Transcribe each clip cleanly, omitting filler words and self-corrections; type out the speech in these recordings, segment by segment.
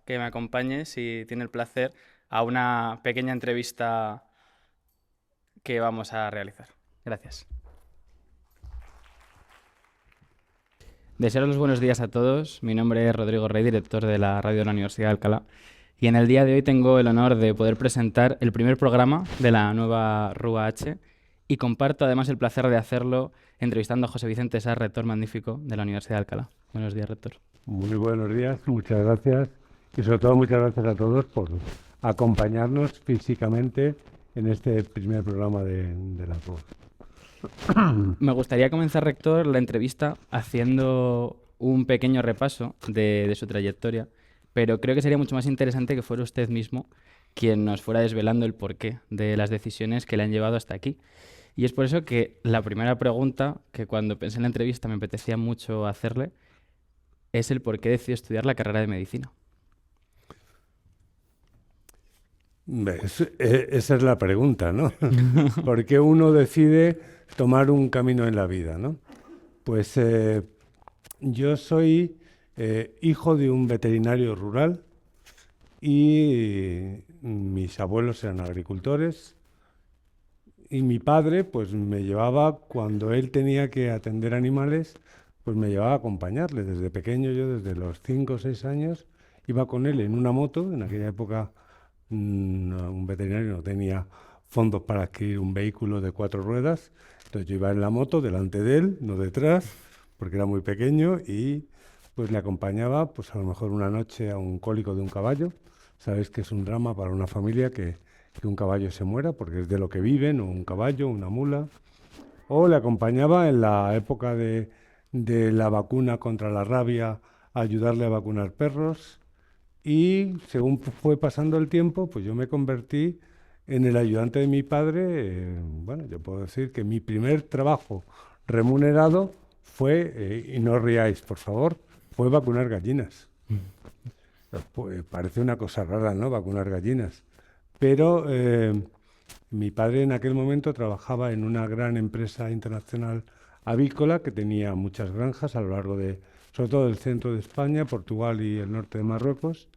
que me acompañe, si tiene el placer, a una pequeña entrevista que vamos a realizar. Gracias. Desearos los buenos días a todos. Mi nombre es Rodrigo Rey, director de la radio de la Universidad de Alcalá. Y en el día de hoy tengo el honor de poder presentar el primer programa de la nueva RUA H y comparto además el placer de hacerlo entrevistando a José Vicente Sá, rector magnífico de la Universidad de Alcalá. Buenos días, rector. Muy buenos días, muchas gracias y sobre todo muchas gracias a todos por acompañarnos físicamente en este primer programa de la RUA. Me gustaría comenzar, rector, la entrevista haciendo un pequeño repaso de su trayectoria, pero creo que sería mucho más interesante que fuera usted mismo quien nos fuera desvelando el porqué de las decisiones que le han llevado hasta aquí. Y es por eso que la primera pregunta, que cuando pensé en la entrevista me apetecía mucho hacerle, es el por qué decidió estudiar la carrera de medicina. Esa es la pregunta, ¿no? ¿Por qué uno decide tomar un camino en la vida, ¿no? Pues yo soy hijo de un veterinario rural y mis abuelos eran agricultores y mi padre pues me llevaba, cuando él tenía que atender animales, pues me llevaba a acompañarle. Desde pequeño, yo desde los 5 o 6 años, iba con él en una moto. En aquella época un veterinario no tenía fondos para adquirir un vehículo de 4 ruedas, entonces yo iba en la moto delante de él, no detrás, porque era muy pequeño, y pues le acompañaba pues a lo mejor una noche a un cólico de un caballo. Sabéis que es un drama para una familia que un caballo se muera, porque es de lo que viven, o un caballo, una mula. O le acompañaba en la época de la vacuna contra la rabia, a ayudarle a vacunar perros. Y según fue pasando el tiempo, pues yo me convertí en el ayudante de mi padre. Bueno, yo puedo decir que mi primer trabajo remunerado fue, y no riáis, por favor, fue vacunar gallinas. Pues, parece una cosa rara, ¿no? Vacunar gallinas. Pero mi padre en aquel momento trabajaba en una gran empresa internacional avícola que tenía muchas granjas a lo largo de, sobre todo del centro de España, Portugal y el norte de Marruecos,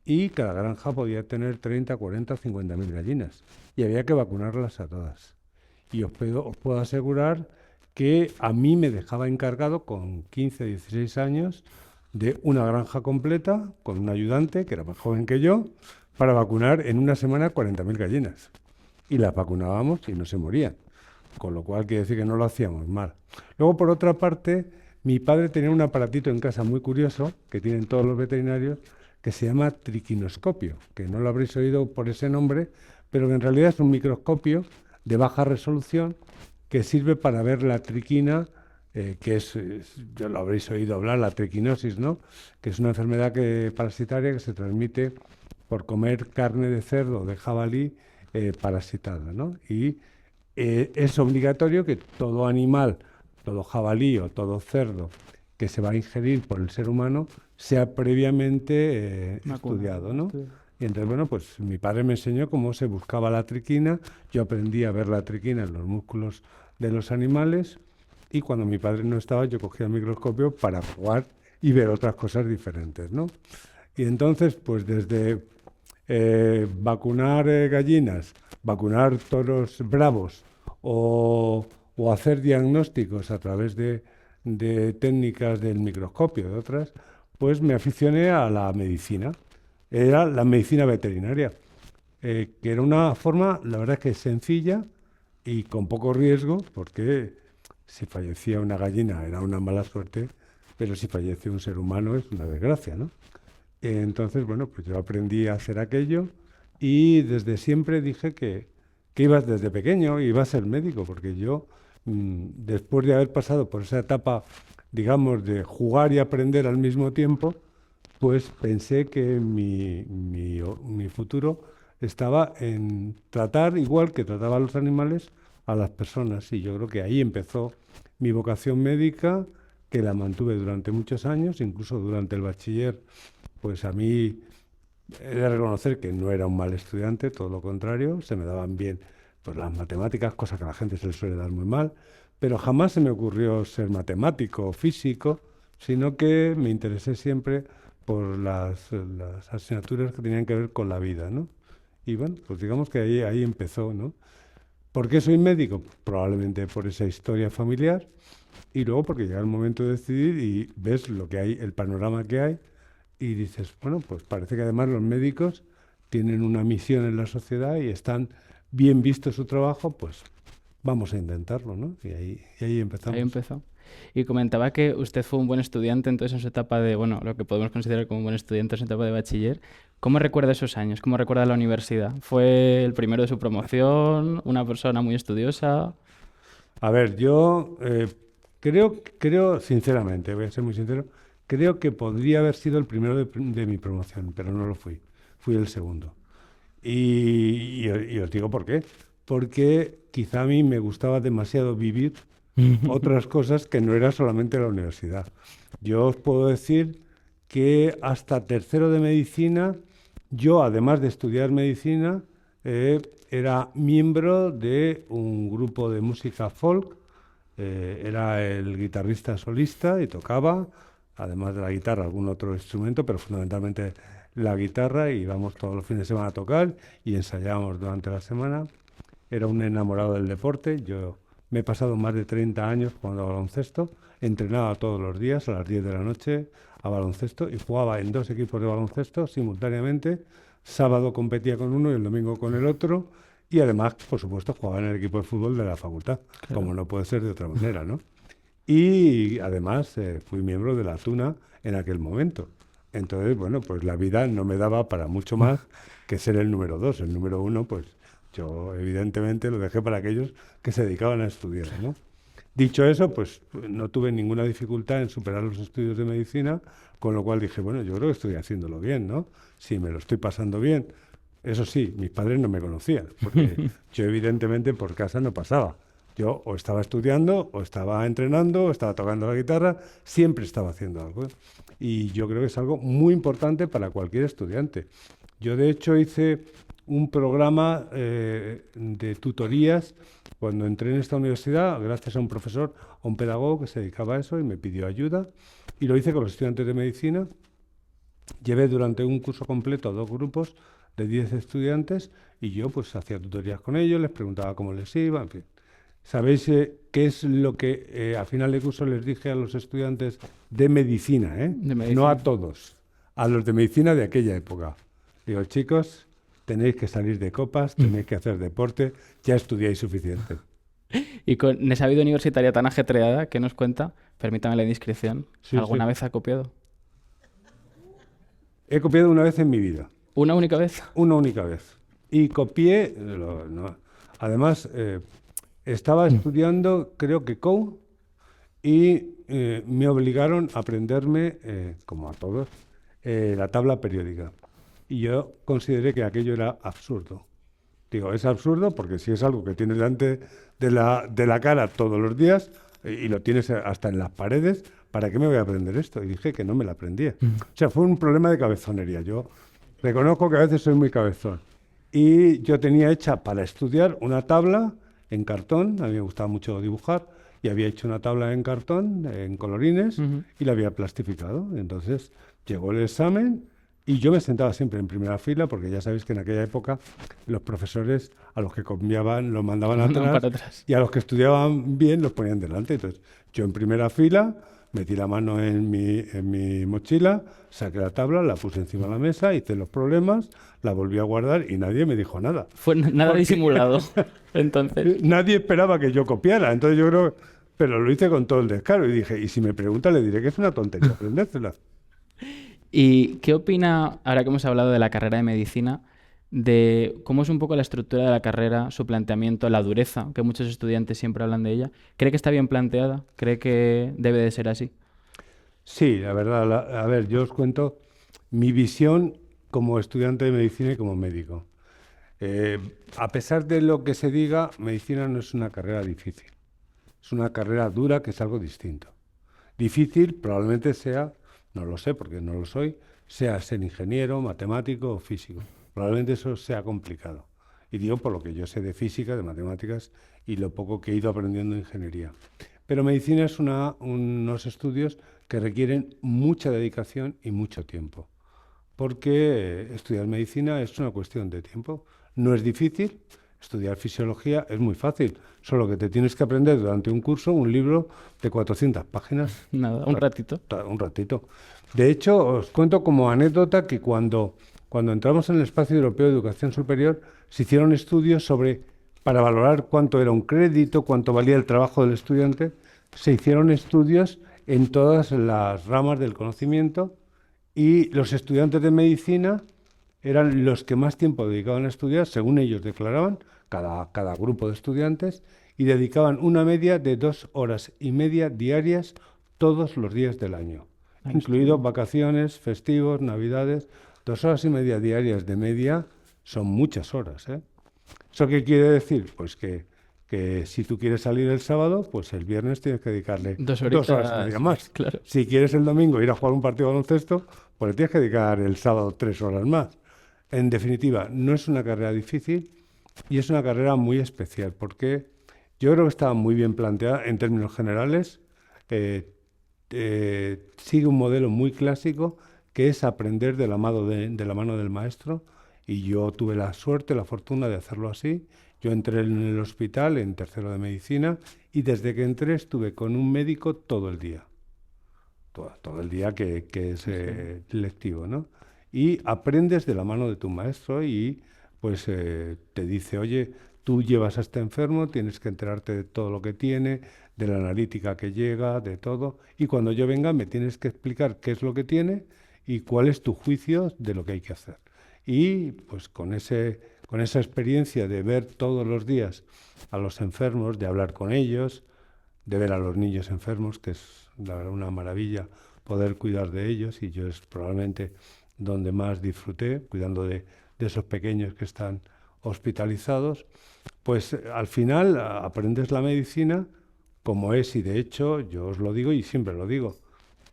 y cada granja podía tener 30, 40, 50 mil gallinas y había que vacunarlas a todas. Y os puedo asegurar que a mí me dejaba encargado con 15, 16 años de una granja completa con un ayudante que era más joven que yo para vacunar en una semana 40.000 gallinas. Y las vacunábamos y no se morían. Con lo cual quiere decir que no lo hacíamos mal. Luego, por otra parte, mi padre tenía un aparatito en casa muy curioso, que tienen todos los veterinarios, que se llama triquinoscopio, que no lo habréis oído por ese nombre, pero que en realidad es un microscopio de baja resolución que sirve para ver la triquina, que ya lo habréis oído hablar, la triquinosis, ¿no? Que es una enfermedad parasitaria que se transmite por comer carne de cerdo o de jabalí parasitada, ¿no? Y es obligatorio que todo animal, todo jabalí o todo cerdo que se va a ingerir por el ser humano sea previamente estudiado, ¿no? Y entonces, bueno, pues mi padre me enseñó cómo se buscaba la triquina. Yo aprendí a ver la triquina en los músculos de los animales y cuando mi padre no estaba yo cogía el microscopio para jugar y ver otras cosas diferentes, ¿no? Y entonces, pues desde vacunar gallinas, vacunar toros bravos o hacer diagnósticos a través de técnicas del microscopio, de otras, pues me aficioné a la medicina. Era la medicina veterinaria, que era una forma, la verdad es que sencilla y con poco riesgo, porque si fallecía una gallina era una mala suerte, pero si fallece un ser humano es una desgracia, ¿no? Entonces, bueno, pues yo aprendí a hacer aquello y desde siempre dije que iba desde pequeño, iba a ser médico, porque yo, después de haber pasado por esa etapa, digamos, de jugar y aprender al mismo tiempo, pues pensé que mi futuro estaba en tratar, igual que trataba a los animales, a las personas. Y yo creo que ahí empezó mi vocación médica, que la mantuve durante muchos años, incluso durante el bachiller. Pues a mí he de reconocer que no era un mal estudiante, todo lo contrario, se me daban bien pues, las matemáticas, cosa que a la gente se le suele dar muy mal, pero jamás se me ocurrió ser matemático o físico, sino que me interesé siempre por las asignaturas que tenían que ver con la vida, ¿no? Y bueno, pues digamos que ahí empezó, ¿no? ¿Por qué soy médico? Probablemente por esa historia familiar y luego porque llega el momento de decidir y ves lo que hay, el panorama que hay y dices, bueno, pues parece que además los médicos tienen una misión en la sociedad y están bien visto su trabajo, pues vamos a intentarlo, ¿no? Y ahí Ahí empezamos. empezó. Y comentaba que usted fue un buen estudiante entonces en su etapa de, bueno, lo que podemos considerar como un buen estudiante en su etapa de bachiller. ¿Cómo recuerda esos años? ¿Cómo recuerda la universidad? ¿Fue el primero de su promoción? ¿Una persona muy estudiosa? A ver, yo creo, sinceramente, voy a ser muy sincero, creo que podría haber sido el primero de mi promoción, pero no lo fui. Fui el segundo. Y os digo por qué. Porque quizá a mí me gustaba demasiado vivir otras cosas que no era solamente la universidad. Yo os puedo decir que hasta tercero de medicina, yo además de estudiar medicina, era miembro de un grupo de música folk, era el guitarrista solista y tocaba, además de la guitarra, algún otro instrumento, pero fundamentalmente la guitarra, y íbamos todos los fines de semana a tocar y ensayábamos durante la semana. Era un enamorado del deporte. Yo me he pasado más de 30 años jugando a baloncesto. Entrenaba todos los días a las 10 de la noche a baloncesto y jugaba en dos equipos de baloncesto simultáneamente. Sábado competía con uno y el domingo con el otro. Y además, por supuesto, jugaba en el equipo de fútbol de la facultad, Claro. como no puede ser de otra manera, ¿no? Y además fui miembro de la Tuna en aquel momento. Entonces, bueno, pues la vida no me daba para mucho más que ser el número dos. El número uno, pues yo evidentemente lo dejé para aquellos que se dedicaban a estudiar, ¿no? Dicho eso, pues no tuve ninguna dificultad en superar los estudios de medicina, con lo cual dije, bueno, yo creo que estoy haciéndolo bien, ¿no? Si me lo estoy pasando bien. Eso sí, mis padres no me conocían, porque yo evidentemente por casa no pasaba. Yo o estaba estudiando, o estaba entrenando, o estaba tocando la guitarra, siempre estaba haciendo algo. Y yo creo que es algo muy importante para cualquier estudiante. Yo de hecho hice un programa de tutorías cuando entré en esta universidad, gracias a un profesor, a un pedagogo que se dedicaba a eso y me pidió ayuda. Y lo hice con los estudiantes de medicina. Llevé durante un curso completo a dos grupos de 10 estudiantes y yo pues hacía tutorías con ellos, les preguntaba cómo les iba, en fin. ¿Sabéis qué es lo que a final de curso les dije a los estudiantes de medicina, De No a medicina. todos, a los de medicina de aquella época. Digo, chicos, tenéis que salir de copas, tenéis que hacer deporte, ya estudiáis suficiente. Y con esa vida universitaria tan ajetreada que nos cuenta, permítame la indiscreción, Sí, ¿alguna sí. vez ha copiado? He copiado una vez en mi vida. ¿Una única vez? Una única vez. Y copié, además, estaba estudiando, creo que y me obligaron a aprenderme, como a todos, la tabla periódica. Y yo consideré que aquello era absurdo. Digo, es absurdo porque si es algo que tienes delante de la cara todos los días y lo tienes hasta en las paredes, ¿para qué me voy a aprender esto? Y dije que no me la aprendía. O sea, fue un problema de cabezonería. Yo reconozco que a veces soy muy cabezón. Y yo tenía hecha para estudiar una tabla en cartón, a mí me gustaba mucho dibujar, y había hecho una tabla en cartón, en colorines, Ujú. y la había plastificado. Entonces llegó el examen y yo me sentaba siempre en primera fila, porque ya sabéis que en aquella época los profesores a los que copiaban los mandaban Mandan atrás para atrás. y a los que estudiaban bien los ponían delante. Entonces yo en primera fila metí la mano en mi mochila, saqué la tabla, la puse encima de la mesa, hice los problemas, la volví a guardar y nadie me dijo nada. Fue nada Porque disimulado. Entonces, nadie esperaba que yo copiara. Entonces yo creo, pero lo hice con todo el descaro y dije, y si me pregunta le diré que es una tontería aprendérsela. ¿y qué opina, ahora que hemos hablado de la carrera de medicina, de cómo es un poco la estructura de la carrera, su planteamiento, la dureza, que muchos estudiantes siempre hablan de ella? ¿Cree que está bien planteada? ¿Cree que debe de ser así? Sí, la verdad, a ver, yo os cuento mi visión como estudiante de medicina y como médico. Eh, a pesar de lo que se diga, medicina no es una carrera difícil. Es una carrera dura que es algo distinto. Difícil probablemente sea, no lo sé porque no lo soy, sea ser ingeniero, matemático o físico. Probablemente eso sea complicado. Y digo por lo que yo sé de física, de matemáticas y lo poco que he ido aprendiendo de ingeniería. Pero medicina es unos estudios que requieren mucha dedicación y mucho tiempo. Porque estudiar medicina es una cuestión de tiempo. No es difícil, estudiar fisiología es muy fácil, solo que te tienes que aprender durante un curso un libro de 400 páginas. Nada, un ratito. Un ratito. De hecho, os cuento como anécdota que cuando entramos en el Espacio Europeo de Educación Superior, se hicieron estudios para valorar cuánto era un crédito, cuánto valía el trabajo del estudiante, se hicieron estudios en todas las ramas del conocimiento y los estudiantes de medicina eran los que más tiempo dedicaban a estudiar, según ellos declaraban, cada grupo de estudiantes, y dedicaban una media de 2 horas y media diarias todos los días del año, incluidos vacaciones, festivos, navidades. 2 horas y media diarias de media son muchas horas, ¿eh? ¿Eso qué quiere decir? Pues que si tú quieres salir el sábado, pues el viernes tienes que dedicarle 2 horas y media más. Claro. Si quieres el domingo ir a jugar un partido de baloncesto, pues le tienes que dedicar el sábado 3 horas más. En definitiva, no es una carrera difícil y es una carrera muy especial porque yo creo que está muy bien planteada en términos generales. Sigue un modelo muy clásico que es aprender de la mano del maestro, y yo tuve la suerte, la fortuna de hacerlo así. Yo entré en el hospital en tercero de medicina y desde que entré estuve con un médico todo el día. Todo el día que es lectivo, ¿no? Y aprendes de la mano de tu maestro y pues te dice, oye, tú llevas a este enfermo, tienes que enterarte de todo lo que tiene, de la analítica que llega, de todo, y cuando yo venga me tienes que explicar qué es lo que tiene y cuál es tu juicio de lo que hay que hacer. Y pues con esa experiencia de ver todos los días a los enfermos, de hablar con ellos, de ver a los niños enfermos, que es la verdad una maravilla poder cuidar de ellos, y yo es probablemente donde más disfruté, cuidando de esos pequeños que están hospitalizados, pues al final aprendes la medicina como es, y de hecho yo os lo digo y siempre lo digo,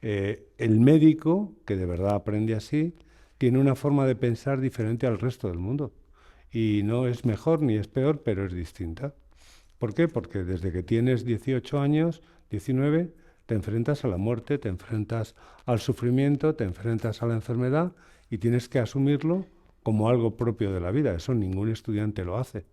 el médico que de verdad aprende así tiene una forma de pensar diferente al resto del mundo, y no es mejor ni es peor, pero es distinta. ¿Por qué? Porque desde que tienes 18 años, 19, te enfrentas a la muerte, te enfrentas al sufrimiento, te enfrentas a la enfermedad y tienes que asumirlo como algo propio de la vida. Eso ningún estudiante lo hace.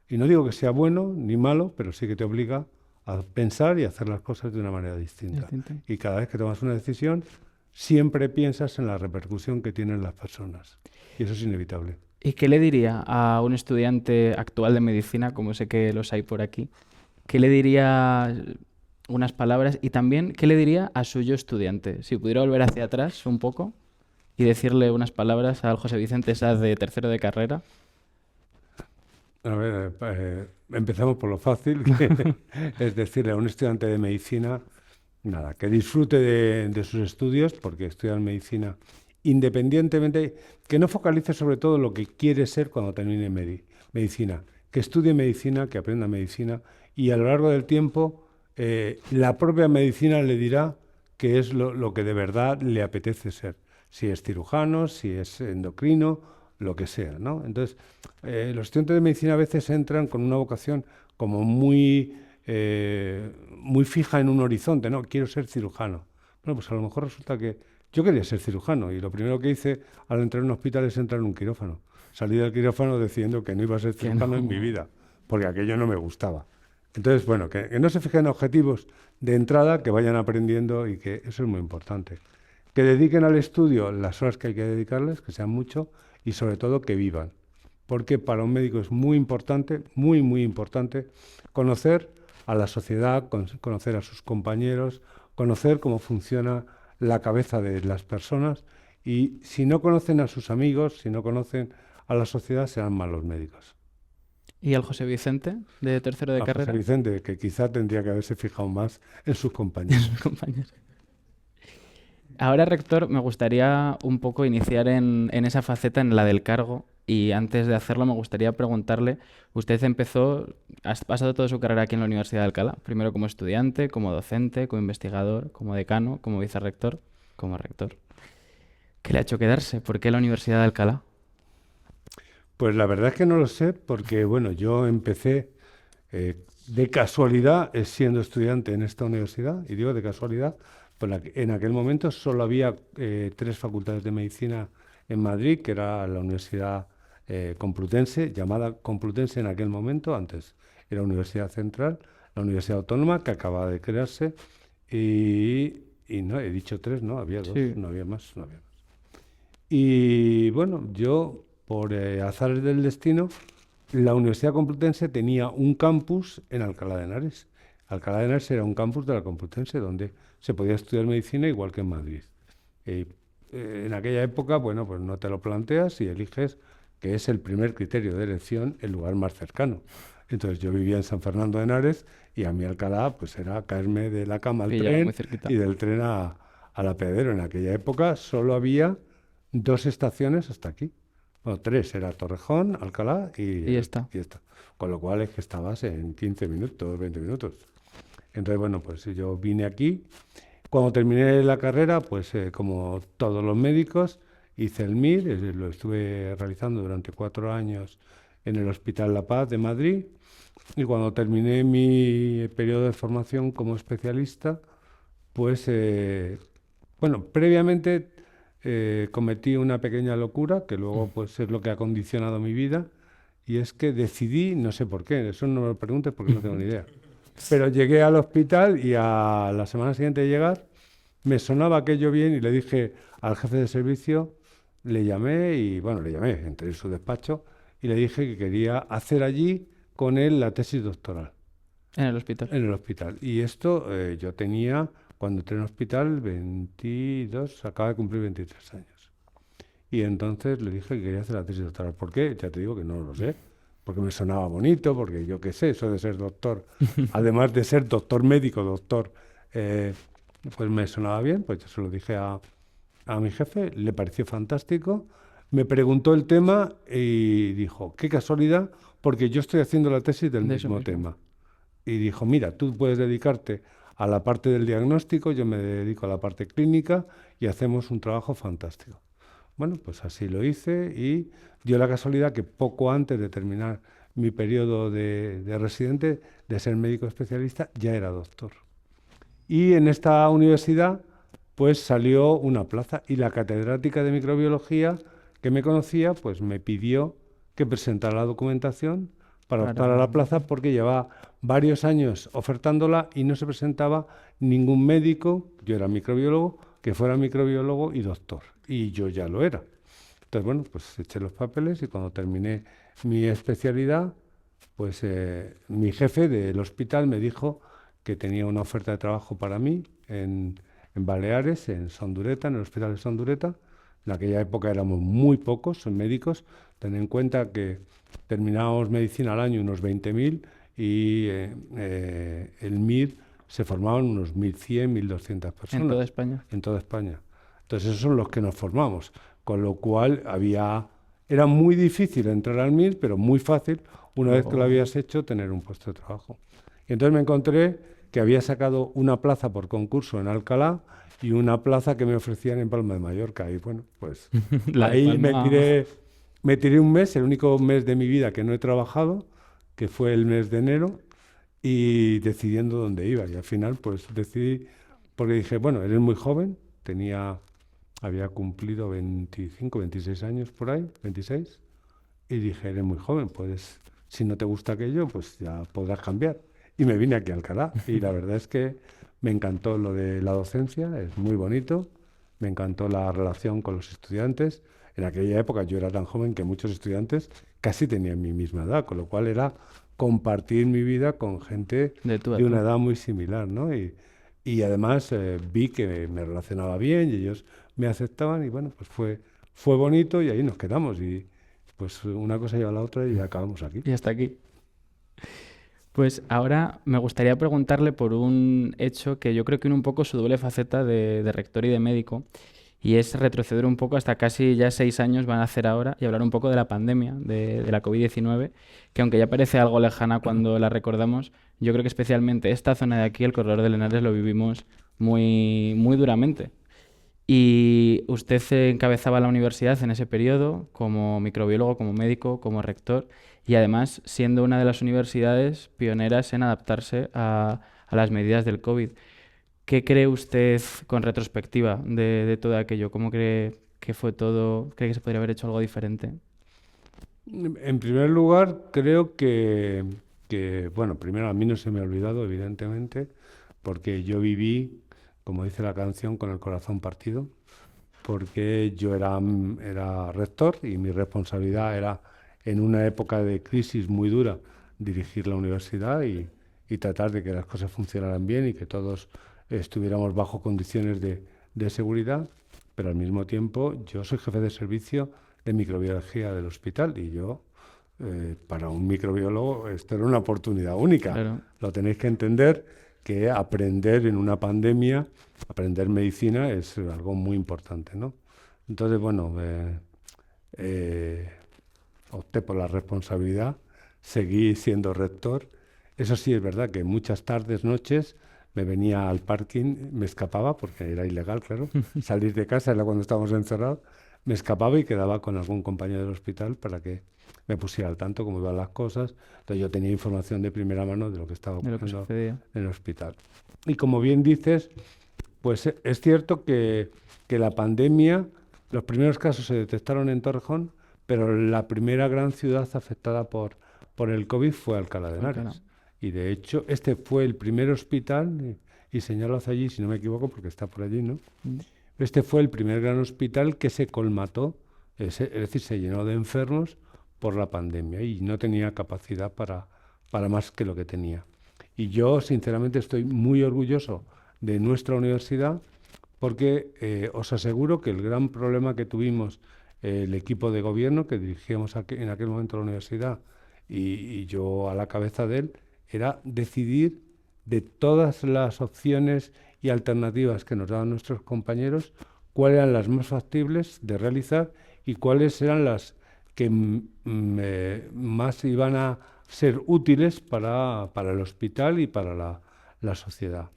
Y no digo que sea bueno ni malo, pero sí que te obliga a pensar y a hacer las cosas de una manera distinta. Y cada vez que tomas una decisión, siempre piensas en la repercusión que tienen las personas. Y eso es inevitable. ¿Y qué le diría a un estudiante actual de medicina, como sé que los hay por aquí? ¿Qué le diría unas palabras? Y también, ¿qué le diría a su yo estudiante? Si pudiera volver hacia atrás un poco y decirle unas palabras al José Vicente Saz de tercero de carrera. A ver, empezamos por lo fácil, es decirle a un estudiante de medicina, nada, que disfrute de sus estudios, porque estudiar medicina independientemente, que no focalice sobre todo lo que quiere ser cuando termine medicina, que estudie medicina, que aprenda medicina, y a lo largo del tiempo la propia medicina le dirá qué es lo que de verdad le apetece ser, si es cirujano, si es endocrino, lo que sea, ¿no? Entonces, los estudiantes de medicina a veces entran con una vocación como muy fija en un horizonte, ¿no? Quiero ser cirujano. Bueno, pues a lo mejor resulta que yo quería ser cirujano y lo primero que hice al entrar en un hospital es entrar en un quirófano. Salí del quirófano decidiendo que no iba a ser cirujano en mi vida, porque aquello no me gustaba. Entonces, bueno, que no se fijen objetivos de entrada, que vayan aprendiendo, y que eso es muy importante. Que dediquen al estudio las horas que hay que dedicarles, que sean mucho, y sobre todo que vivan. Porque para un médico es muy importante, muy, muy importante, conocer a la sociedad, conocer a sus compañeros, conocer cómo funciona la cabeza de las personas, y si no conocen a sus amigos, si no conocen a la sociedad, serán malos médicos. ¿Y al José Vicente, de tercero de carrera? José Vicente, que quizá tendría que haberse fijado más en sus compañeros. Compañeros. Ahora, rector, me gustaría un poco iniciar en esa faceta, en la del cargo, y antes de hacerlo me gustaría preguntarle, usted ha pasado toda su carrera aquí en la Universidad de Alcalá, primero como estudiante, como docente, como investigador, como decano, como vicerrector, como rector. ¿Qué le ha hecho quedarse? ¿Por qué la Universidad de Alcalá? Pues la verdad es que no lo sé, porque bueno, yo empecé de casualidad siendo estudiante en esta universidad, y digo de casualidad En aquel momento solo había 3 facultades de medicina en Madrid, que era la Universidad Complutense, llamada Complutense en aquel momento, antes era Universidad Central, la Universidad Autónoma, que acababa de crearse, y no, he dicho 3, no, había 2, Sí, no había más, no había más. Y bueno, yo, por azares del destino, la Universidad Complutense tenía un campus en Alcalá de Henares. Alcalá de Henares era un campus de la Complutense donde se podía estudiar medicina igual que en Madrid. Eh, en aquella época, bueno, pues no te lo planteas y eliges, que es el primer criterio de elección, el lugar más cercano. Entonces yo vivía en San Fernando de Henares y a mí Alcalá pues era caerme de la cama al pillaba muy tren cerquita. y del tren al apeadero. En aquella época solo había 2 estaciones hasta aquí. Bueno, 3, era Torrejón, Alcalá Y está. y esta. Con lo cual es que estabas en 15 minutos, 20 minutos. Entonces, bueno, pues yo vine aquí. Cuando terminé la carrera, pues como todos los médicos, hice el MIR, lo estuve realizando durante 4 años en el Hospital La Paz de Madrid. Y cuando terminé mi periodo de formación como especialista, pues, bueno, previamente cometí una pequeña locura, que luego pues es lo que ha condicionado mi vida, y es que decidí, no sé por qué, eso no me lo preguntes porque no tengo ni idea, pero llegué al hospital y a la semana siguiente de llegar me sonaba aquello bien y le dije al jefe de servicio, le llamé y, bueno, le llamé, entré en su despacho y le dije que quería hacer allí con él la tesis doctoral En el hospital. en el hospital. Y esto yo tenía, cuando entré en el hospital, 22, acaba de cumplir 23 años. Y entonces le dije que quería hacer la tesis doctoral. ¿Por qué? Ya te digo que no lo sé. Porque me sonaba bonito, porque yo qué sé, eso de ser doctor, además de ser doctor médico, doctor, eh, pues me sonaba bien, pues yo se lo dije a mi jefe, le pareció fantástico, me preguntó el tema y dijo, qué casualidad, porque yo estoy haciendo la tesis del De eso mismo mismo. tema. Y dijo, mira, tú puedes dedicarte a la parte del diagnóstico, yo me dedico a la parte clínica y hacemos un trabajo fantástico. Bueno, pues así lo hice y dio la casualidad que poco antes de terminar mi periodo de residente, de ser médico especialista, ya era doctor. Y en esta universidad, pues salió una plaza y la catedrática de microbiología que me conocía, pues me pidió que presentara la documentación para optar a Para... la plaza porque llevaba varios años ofertándola y no se presentaba ningún médico, yo era microbiólogo, que fuera microbiólogo y doctor. Y yo ya lo era. Entonces, bueno, pues eché los papeles y cuando terminé mi especialidad, pues mi jefe del hospital me dijo que tenía una oferta de trabajo para mí en Baleares, en Sondureta, en el hospital de Sondureta. En aquella época éramos muy pocos, son médicos. Ten en cuenta que terminábamos medicina al año unos 20.000 y el MIR se formaban unos 1.100, 1.200 En personas toda España. en toda España. Entonces esos son los que nos formamos, con lo cual era muy difícil entrar al MIR, pero muy fácil, una vez que lo Luego... habías hecho, tener un puesto de trabajo. Y entonces me encontré que había sacado una plaza por concurso en Alcalá y una plaza que me ofrecían en Palma de Mallorca. Y bueno, pues La de ahí Palma... me tiré un mes, el único mes de mi vida que no he trabajado, que fue el mes de enero, y decidiendo dónde iba. Y al final, pues decidí, porque dije, bueno, eres muy joven, había cumplido 25, 26 años por ahí, 26, y dije, eres muy joven, pues si no te gusta aquello, pues ya podrás cambiar. Y me vine aquí a Alcalá, y la verdad es que me encantó lo de la docencia, es muy bonito, me encantó la relación con los estudiantes. En aquella época yo era tan joven que muchos estudiantes casi tenían mi misma edad, con lo cual era compartir mi vida con gente De tú a de una tú. edad muy similar, ¿no? Y además vi que me relacionaba bien y ellos me aceptaban y bueno, pues fue bonito y ahí nos quedamos y pues una cosa lleva a la otra y acabamos aquí. Y hasta aquí. Pues ahora me gustaría preguntarle por un hecho que yo creo que une un poco su doble faceta de rector y de médico, y es retroceder un poco hasta casi ya 6 años van a hacer ahora y hablar un poco de la pandemia, de la COVID-19, que aunque ya parece algo lejana cuando la recordamos, yo creo que especialmente esta zona de aquí, el Corredor del Henares, lo vivimos muy, muy duramente. Y usted encabezaba la universidad en ese periodo como microbiólogo, como médico, como rector y además siendo una de las universidades pioneras en adaptarse a las medidas del COVID. ¿Qué cree usted con retrospectiva de todo aquello? ¿Cómo cree que fue todo? ¿Cree que se podría haber hecho algo diferente? En primer lugar, creo bueno, primero a mí no se me ha olvidado, evidentemente, porque yo viví, como dice la canción, con el corazón partido, porque yo era rector y mi responsabilidad era, en una época de crisis muy dura, dirigir la universidad y tratar de que las cosas funcionaran bien y que todos estuviéramos bajo condiciones de seguridad, pero al mismo tiempo yo soy jefe de servicio de microbiología del hospital y yo, para un microbiólogo, esto era una oportunidad única. Claro, Lo tenéis que entender, que aprender en una pandemia, aprender medicina es algo muy importante, ¿no? Entonces, bueno, eh, opté por la responsabilidad, seguí siendo rector. Eso sí, es verdad que muchas tardes, noches, me venía al parking, me escapaba, porque era ilegal, claro, salir de casa, era cuando estábamos encerrados, me escapaba y quedaba con algún compañero del hospital para que me pusiera al tanto cómo iban las cosas. Entonces yo tenía información de primera mano de lo que estaba de lo que ocurriendo sucedía. en el hospital. Y como bien dices, pues es cierto que la pandemia, los primeros casos se detectaron en Torrejón, pero la primera gran ciudad afectada por el COVID fue Alcalá de Alcalá. Henares. Y de hecho, este fue el primer hospital, y señalo hacia allí, si no me equivoco, porque está por allí, ¿no? Mm. Este fue el primer gran hospital que se colmató, es decir, se llenó de enfermos por la pandemia y no tenía capacidad para más que lo que tenía. Y yo, sinceramente, estoy muy orgulloso de nuestra universidad porque os aseguro que el gran problema que tuvimos el equipo de gobierno que dirigíamos en aquel momento la universidad y yo a la cabeza de él era decidir de todas las opciones y alternativas que nos daban nuestros compañeros cuáles eran las más factibles de realizar y cuáles eran las que más iban a ser útiles para el hospital y para la sociedad.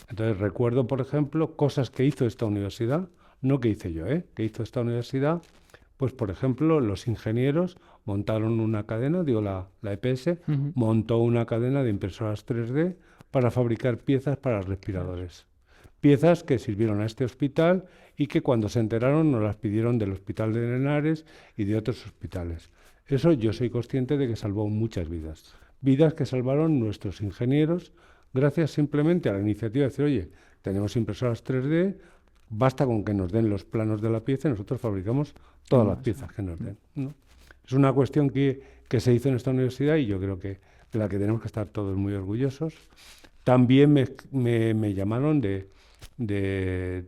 Entonces recuerdo, por ejemplo, cosas que hizo esta universidad, no que hice yo, que hizo esta universidad, pues por ejemplo, los ingenieros montaron una cadena, digo la EPS, Ujú. montó una cadena de impresoras 3D para fabricar piezas para respiradores. Piezas que sirvieron a este hospital y que cuando se enteraron nos las pidieron del Hospital de Henares y de otros hospitales. Eso yo soy consciente de que salvó muchas vidas. Vidas que salvaron nuestros ingenieros gracias simplemente a la iniciativa de decir, oye, tenemos impresoras 3D, basta con que nos den los planos de la pieza y nosotros fabricamos todas las piezas que nos den, ¿no? Es una cuestión que se hizo en esta universidad y yo creo que de la que tenemos que estar todos muy orgullosos. También me llamaron de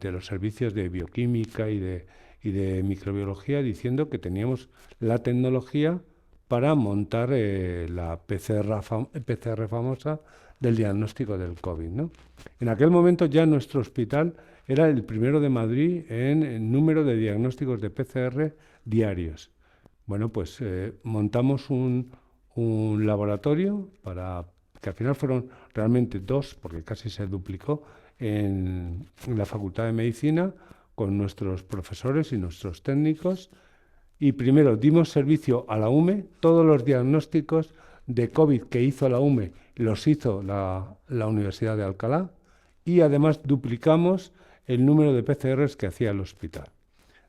los servicios de bioquímica y de microbiología diciendo que teníamos la tecnología para montar la PCR famosa del diagnóstico del COVID, ¿no? En aquel momento ya nuestro hospital era el primero de Madrid en número de diagnósticos de PCR diarios. Bueno, pues montamos un laboratorio que al final fueron realmente dos, porque casi se duplicó en la Facultad de Medicina con nuestros profesores y nuestros técnicos. Y primero dimos servicio a la UME, todos los diagnósticos de COVID que hizo la UME los hizo la Universidad de Alcalá y además duplicamos el número de PCRs que hacía el hospital.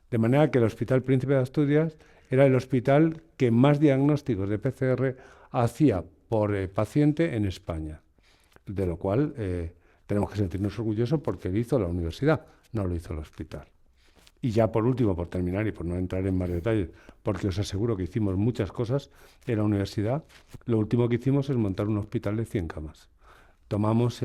De manera que el Hospital Príncipe de Asturias era el hospital que más diagnósticos de PCR hacía por paciente en España, de lo cual tenemos que sentirnos orgullosos porque lo hizo la universidad, no lo hizo el hospital. Y ya por último, por terminar y por no entrar en más detalles, porque os aseguro que hicimos muchas cosas en la universidad, lo último que hicimos es montar un hospital de 100 camas. Tomamos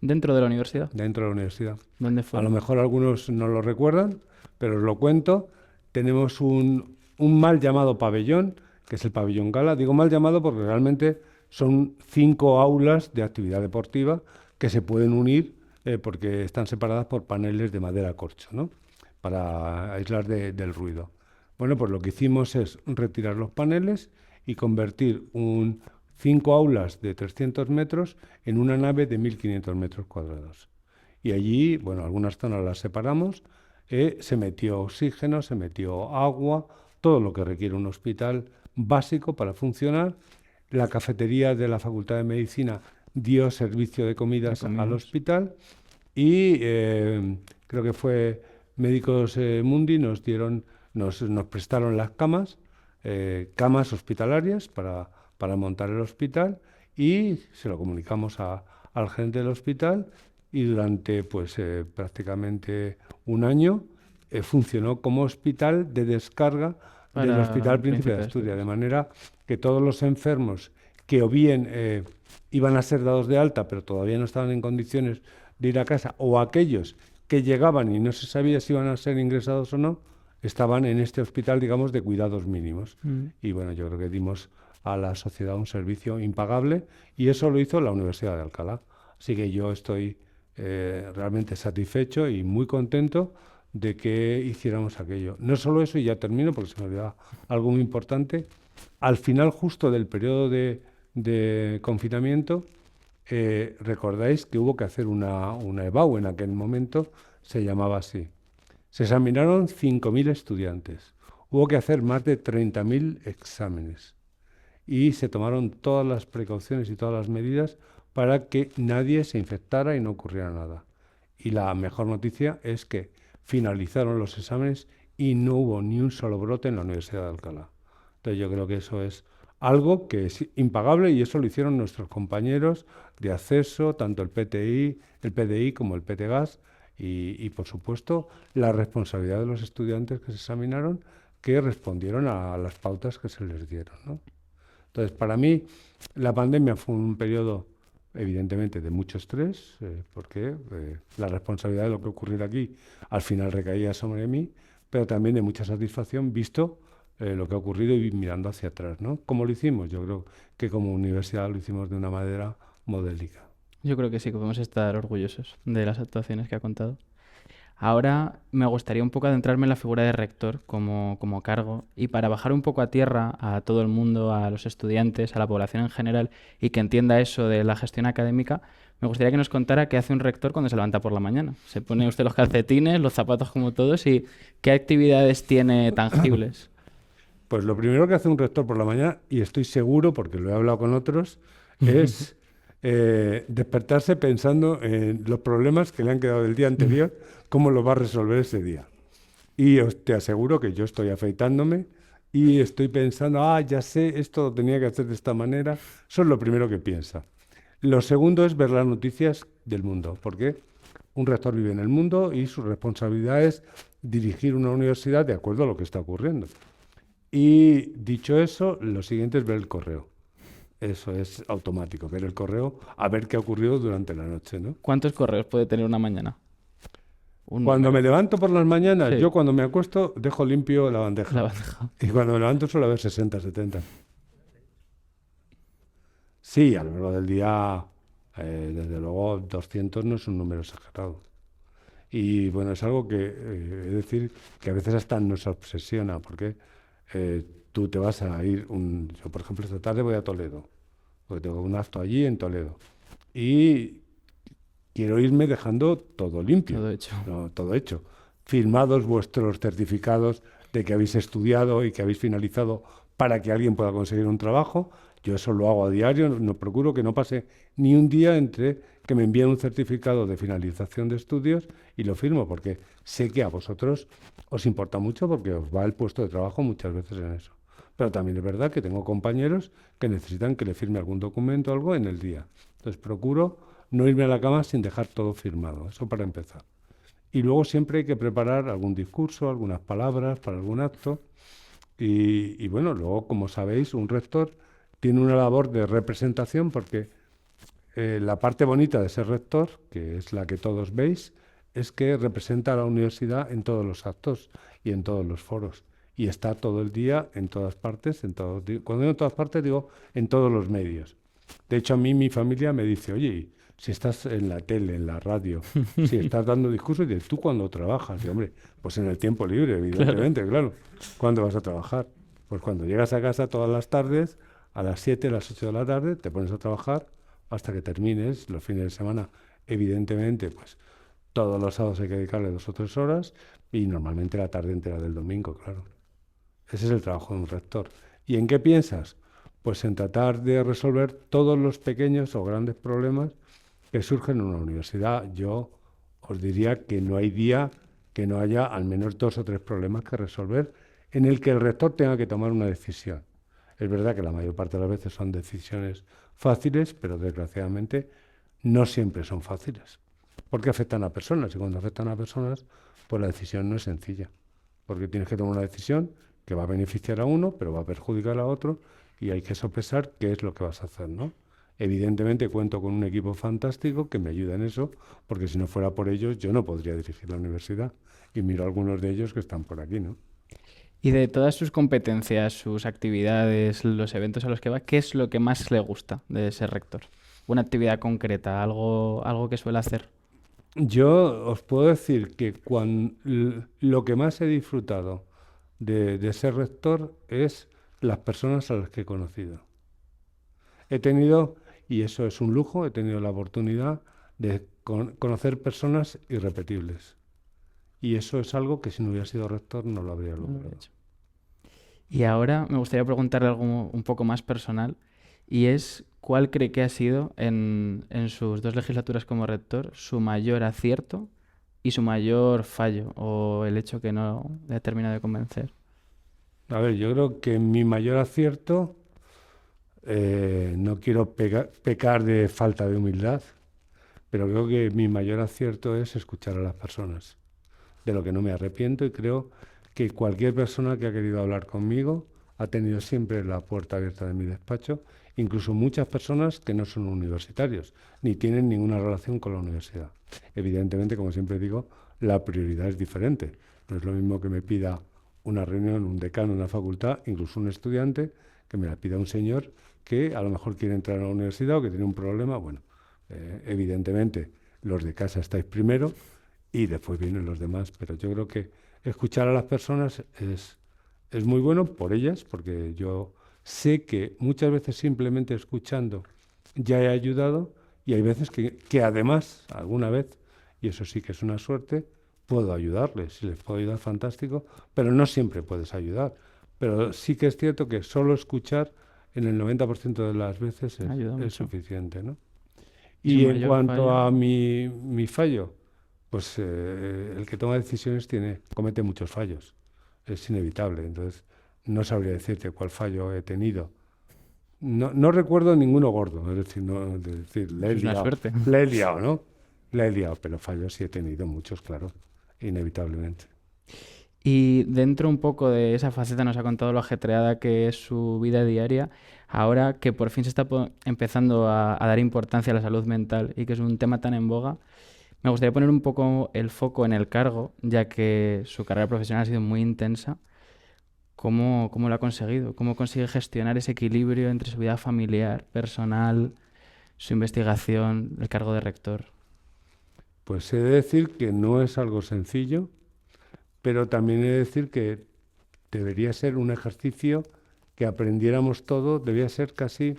¿Dentro de la universidad? dentro de la universidad. ¿Dónde A fue? lo mejor algunos no lo recuerdan, pero os lo cuento. Tenemos un mal llamado pabellón, que es el pabellón Gala. Digo mal llamado porque realmente son 5 aulas de actividad deportiva que se pueden unir porque están separadas por paneles de madera corcho, ¿no? Para aislar del ruido. Bueno, pues lo que hicimos es retirar los paneles y convertir 5 aulas de 300 metros en una nave de 1.500 metros cuadrados. Y allí, bueno, algunas zonas las separamos, se metió oxígeno, se metió agua, todo lo que requiere un hospital básico para funcionar. La cafetería de la Facultad de Medicina dio servicio de comidas al hospital y creo que fue Médicos Mundi, nos prestaron las camas, camas hospitalarias para montar el hospital, y se lo comunicamos al gerente del hospital, y durante pues prácticamente un año funcionó como hospital de descarga del Para Hospital el Príncipe Príncipe de de Asturias, de Asturias. manera que todos los enfermos que o bien iban a ser dados de alta, pero todavía no estaban en condiciones de ir a casa, o aquellos que llegaban y no se sabía si iban a ser ingresados o no, estaban en este hospital, digamos, de cuidados mínimos. Mm. Y bueno, yo creo que dimos a la sociedad un servicio impagable, y eso lo hizo la Universidad de Alcalá. Así que yo estoy realmente satisfecho y muy contento de que hiciéramos aquello. No solo eso, y ya termino porque se me olvidaba algo muy importante. Al final justo del periodo de confinamiento, recordáis que hubo que hacer una EBAU en aquel momento, se llamaba así. Se examinaron 5.000 estudiantes. Hubo que hacer más de 30.000 exámenes. Y se tomaron todas las precauciones y todas las medidas para que nadie se infectara y no ocurriera nada. Y la mejor noticia es que finalizaron los exámenes y no hubo ni un solo brote en la Universidad de Alcalá. Entonces yo creo que eso es algo que es impagable, y eso lo hicieron nuestros compañeros de acceso, tanto el PDI como el PTGAS, y por supuesto la responsabilidad de los estudiantes que se examinaron, que respondieron a las pautas que se les dieron, ¿no? Entonces, para mí, la pandemia fue un periodo, evidentemente, de mucho estrés, porque la responsabilidad de lo que ocurriera aquí al final recaía sobre mí, pero también de mucha satisfacción visto lo que ha ocurrido y mirando hacia atrás, ¿no? ¿Cómo lo hicimos? Yo creo que como universidad lo hicimos de una manera modélica. Yo creo que sí, que podemos estar orgullosos de las actuaciones que ha contado. Ahora me gustaría un poco adentrarme en la figura de rector como cargo, y para bajar un poco a tierra a todo el mundo, a los estudiantes, a la población en general, y que entienda eso de la gestión académica, me gustaría que nos contara qué hace un rector cuando se levanta por la mañana. Se pone usted los calcetines, los zapatos como todos, y qué actividades tiene tangibles. Pues lo primero que hace un rector por la mañana, y estoy seguro porque lo he hablado con otros, es despertarse pensando en los problemas que le han quedado del día anterior, cómo los va a resolver ese día. Y te aseguro que yo estoy afeitándome y estoy pensando, ya sé, esto lo tenía que hacer de esta manera. Eso es lo primero que piensa. Lo segundo es ver las noticias del mundo, porque un rector vive en el mundo y su responsabilidad es dirigir una universidad de acuerdo a lo que está ocurriendo. Y dicho eso, lo siguiente es ver el correo. Eso es automático, ver el correo, a ver qué ha ocurrido durante la noche, ¿no? ¿Cuántos correos puede tener una mañana? Un Cuando número. me levanto por las mañanas, Sí, yo cuando me acuesto dejo limpio la la bandeja. bandeja. Y cuando me levanto suele haber 60, 70. Sí, a lo largo del día, desde luego, 200 no es un número exagerado. Y bueno, es algo que, es decir, que a veces hasta nos obsesiona, porque tú te vas a ir, yo por ejemplo esta tarde voy a Toledo, porque tengo un acto allí en Toledo. Y quiero irme dejando todo limpio, Todo hecho. ¿no? Todo hecho. Firmados vuestros certificados de que habéis estudiado y que habéis finalizado para que alguien pueda conseguir un trabajo. Yo eso lo hago a diario, no procuro que no pase ni un día entre que me envíen un certificado de finalización de estudios y lo firmo, porque sé que a vosotros os importa mucho porque os va el puesto de trabajo muchas veces en eso. Pero también es verdad que tengo compañeros que necesitan que le firme algún documento o algo en el día. Entonces procuro no irme a la cama sin dejar todo firmado, eso para empezar. Y luego siempre hay que preparar algún discurso, algunas palabras para algún acto. Y bueno, luego, como sabéis, un rector tiene una labor de representación porque la parte bonita de ser rector, que es la que todos veis, es que representa a la universidad en todos los actos y en todos los foros. Y está todo el día en todas partes, cuando digo en todas partes digo en todos los medios. De hecho, a mí mi familia me dice, oye, si estás en la tele, en la radio, si estás dando discursos, y dices, ¿tú cuándo trabajas? Y hombre, pues en el tiempo libre, Claro. evidentemente, claro. ¿Cuándo vas a trabajar? Pues cuando llegas a casa todas las tardes, a las 7, a las 8 de la tarde, te pones a trabajar hasta que termines. Los fines de semana, evidentemente, pues todos los sábados hay que dedicarle 2 o 3 horas, y normalmente la tarde entera del domingo, claro. Ese es el trabajo de un rector. ¿Y en qué piensas? Pues en tratar de resolver todos los pequeños o grandes problemas que surgen en una universidad. Yo os diría que no hay día que no haya al menos 2 o 3 problemas que resolver en el que el rector tenga que tomar una decisión. Es verdad que la mayor parte de las veces son decisiones fáciles, pero desgraciadamente no siempre son fáciles, porque afectan a personas, y cuando afectan a personas, pues la decisión no es sencilla, porque tienes que tomar una decisión que va a beneficiar a uno, pero va a perjudicar a otro, y hay que sopesar qué es lo que vas a hacer, ¿no? Evidentemente cuento con un equipo fantástico que me ayuda en eso, porque si no fuera por ellos yo no podría dirigir la universidad, y miro a algunos de ellos que están por aquí, ¿no? Y de todas sus competencias, sus actividades, los eventos a los que va, ¿qué es lo que más le gusta de ser rector? Una actividad concreta, algo que suele hacer. Yo os puedo decir que lo que más he disfrutado de ser rector es las personas a las que he conocido. He tenido, y eso es un lujo, he tenido la oportunidad de conocer personas irrepetibles. Y eso es algo que si no hubiera sido rector no lo habría No lo había logrado. hecho. Y ahora me gustaría preguntarle algo un poco más personal, y es ¿cuál cree que ha sido en sus 2 legislaturas como rector su mayor acierto y su mayor fallo, o el hecho que no le ha terminado de convencer? A ver, yo creo que mi mayor acierto, no quiero pecar de falta de humildad, pero creo que mi mayor acierto es escuchar a las personas, de lo que no me arrepiento, y creo que cualquier persona que ha querido hablar conmigo ha tenido siempre la puerta abierta de mi despacho, incluso muchas personas que no son universitarios, ni tienen ninguna relación con la universidad. Evidentemente, como siempre digo, la prioridad es diferente. No es lo mismo que me pida una reunión, un decano, una facultad, incluso un estudiante, que me la pida un señor que a lo mejor quiere entrar a la universidad o que tiene un problema. Bueno, evidentemente los de casa estáis primero y después vienen los demás, pero yo creo que escuchar a las personas es muy bueno por ellas, porque yo sé que muchas veces simplemente escuchando ya he ayudado, y hay veces que además, alguna vez, y eso sí que es una suerte, puedo ayudarles. Si les puedo ayudar, fantástico, pero no siempre puedes ayudar. Pero sí que es cierto que solo escuchar en el 90% de las veces Ayuda es mucho. suficiente, ¿no? ¿Y su Y en mayor cuanto fallo? a mi fallo, pues el que toma decisiones comete muchos fallos, es inevitable. Entonces, no sabría decirte cuál fallo he tenido. No recuerdo ninguno gordo, es decir, no, de decir, Eso es una suerte. le he liado, ¿no? Le he liado, pero fallos sí he tenido muchos, claro, inevitablemente. Y dentro un poco de esa faceta nos ha contado lo ajetreada que es su vida diaria, ahora que por fin se está empezando a dar importancia a la salud mental y que es un tema tan en boga, me gustaría poner un poco el foco en el cargo, ya que su carrera profesional ha sido muy intensa. ¿Cómo lo ha conseguido? ¿Cómo consigue gestionar ese equilibrio entre su vida familiar, personal, su investigación, el cargo de rector? Pues he de decir que no es algo sencillo, pero también he de decir que debería ser un ejercicio que aprendiéramos todo, debía ser casi,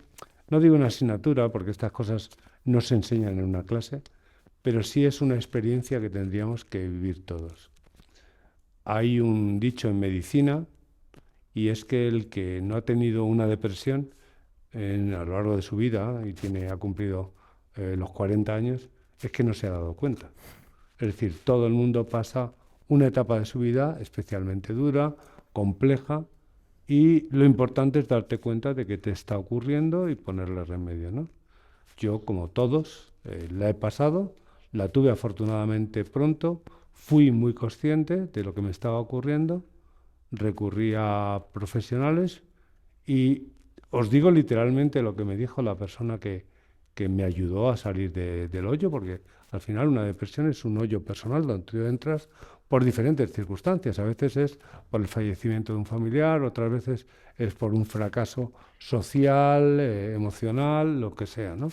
no digo una asignatura, porque estas cosas no se enseñan en una clase, pero sí es una experiencia que tendríamos que vivir todos. Hay un dicho en medicina, y es que el que no ha tenido una depresión a lo largo de su vida y ha cumplido los 40 años, es que no se ha dado cuenta. Es decir, todo el mundo pasa una etapa de su vida especialmente dura, compleja, y lo importante es darte cuenta de que te está ocurriendo y ponerle remedio, ¿no? Yo, como todos, la he pasado, la tuve afortunadamente pronto, fui muy consciente de lo que me estaba ocurriendo, recurrí a profesionales, y os digo literalmente lo que me dijo la persona que me ayudó a salir del hoyo, porque al final una depresión es un hoyo personal donde tú entras por diferentes circunstancias. A veces es por el fallecimiento de un familiar, otras veces es por un fracaso social, emocional, lo que sea, ¿no?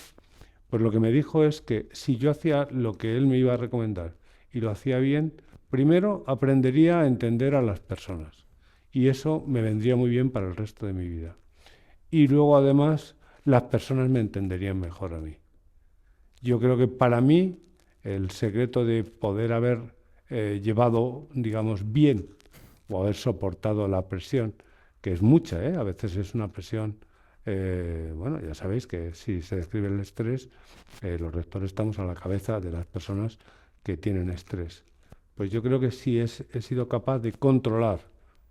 Pues lo que me dijo es que si yo hacía lo que él me iba a recomendar y lo hacía bien, primero aprendería a entender a las personas, y eso me vendría muy bien para el resto de mi vida. Y luego además las personas me entenderían mejor a mí. Yo creo que para mí el secreto de poder haber llevado, digamos, bien o haber soportado la presión, que es mucha, a veces es una presión, bueno, ya sabéis que si se describe el estrés, los rectores estamos a la cabeza de las personas que tienen estrés. Pues yo creo que sí he sido capaz de controlar,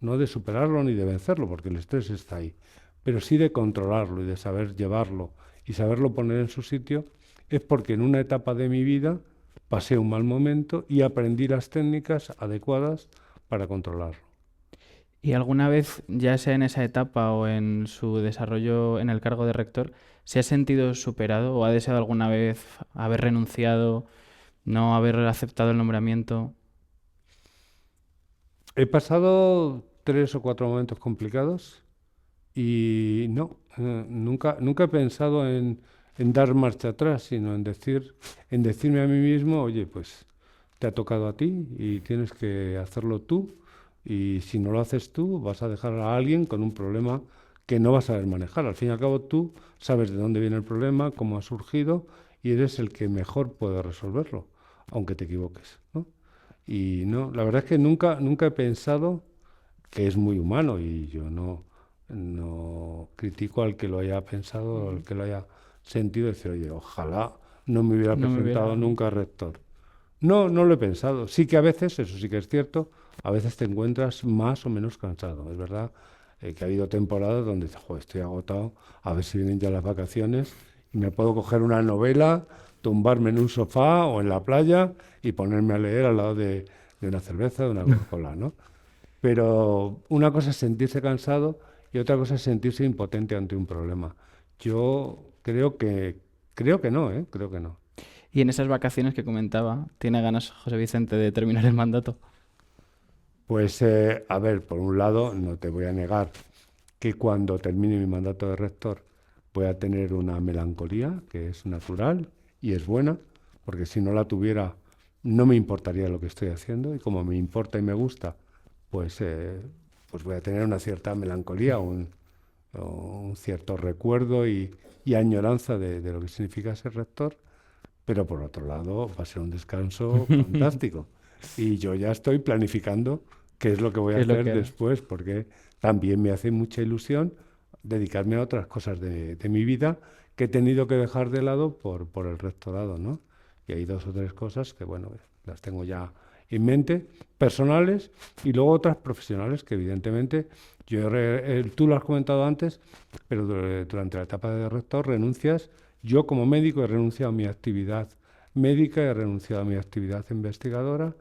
no de superarlo ni de vencerlo, porque el estrés está ahí, pero sí de controlarlo y de saber llevarlo y saberlo poner en su sitio, es porque en una etapa de mi vida pasé un mal momento y aprendí las técnicas adecuadas para controlarlo. ¿Y alguna vez, ya sea en esa etapa o en su desarrollo en el cargo de rector, se ha sentido superado o ha deseado alguna vez haber renunciado, no haber aceptado el nombramiento? He pasado 3 o 4 momentos complicados y no, nunca he pensado en dar marcha atrás, sino en decirme a mí mismo, oye, pues te ha tocado a ti y tienes que hacerlo tú. Y si no lo haces tú, vas a dejar a alguien con un problema que no vas a saber manejar. Al fin y al cabo, tú sabes de dónde viene el problema, cómo ha surgido y eres el que mejor puede resolverlo, aunque te equivoques, ¿no? Y no, la verdad es que nunca he pensado que es muy humano y yo no critico al que lo haya pensado, al que lo haya sentido, decir, oye, ojalá no me hubiera No me presentado hubiera... nunca a rector. No lo he pensado. Sí que a veces, eso sí que es cierto, a veces te encuentras más o menos cansado. Es verdad que ha habido temporadas donde dices, "Joder, estoy agotado, a ver si vienen ya las vacaciones y me puedo coger una novela, tumbarme en un sofá o en la playa y ponerme a leer al lado de una cerveza, de una Coca-Cola, ¿no?". Pero una cosa es sentirse cansado y otra cosa es sentirse impotente ante un problema. Yo creo que no, ¿eh? Creo que no. Y en esas vacaciones que comentaba, ¿tiene ganas José Vicente de terminar el mandato? Pues, a ver, por un lado, no te voy a negar que cuando termine mi mandato de rector voy a tener una melancolía que es natural y es buena, porque si no la tuviera no me importaría lo que estoy haciendo y como me importa y me gusta, pues, pues voy a tener una cierta melancolía, o un cierto recuerdo y añoranza de lo que significa ser rector, pero por otro lado va a ser un descanso fantástico. Y yo ya estoy planificando qué es lo que voy a ¿Qué es lo hacer que hará? después, porque también me hace mucha ilusión dedicarme a otras cosas de mi vida que he tenido que dejar de lado por el rectorado, ¿no? Y hay 2 o 3 cosas que, bueno, las tengo ya en mente, personales, y luego otras profesionales que evidentemente, tú lo has comentado antes, pero durante la etapa de rector renuncias. Yo como médico he renunciado a mi actividad médica, he renunciado a mi actividad investigadora